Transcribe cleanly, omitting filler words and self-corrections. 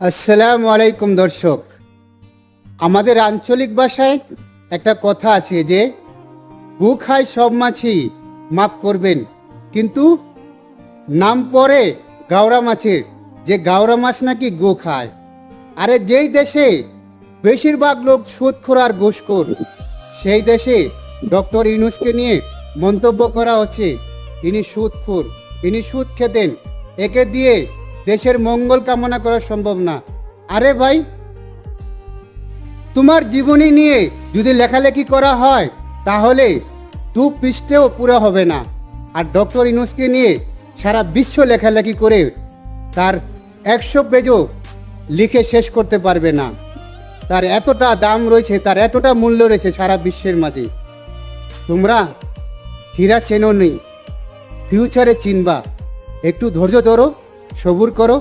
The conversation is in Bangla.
আসসালামু আলাইকুম দর্শক। আমাদের আঞ্চলিক ভাষায় একটা কথা আছে যে গু খায় সব মাছই, মাফ করবেন, কিন্তু নাম পড়ে গাওরা মাছের, যে গাওরা মাছ নাকি গু খায়। আরে যেই দেশে বেশিরভাগ লোক সুদখোর আর ঘুষখোর, সেই দেশে ডক্টর ইউনূসকে নিয়ে মন্তব্য করা হচ্ছে ইনি সুদখোর, ইনি সুদ খেতেন, একে দিয়ে দেশের মঙ্গল কামনা করা সম্ভব না। আরে ভাই, তোমার জীবনী নিয়ে যদি লেখালেখি করা হয় তাহলে 2 পৃষ্ঠেও পুরো হবে না। আর ডক্টর ইউনূসকে নিয়ে সারা বিশ্ব লেখালেখি করে তার 100 পেজও লিখে শেষ করতে পারবে না। তার এতটা দাম রয়েছে, তার এতটা মূল্য রয়েছে সারা বিশ্বের মাঝে। তোমরা হীরা চেনো নি, ফিউচারে চিনবা। একটু ধৈর্য ধরো, সবুর করো।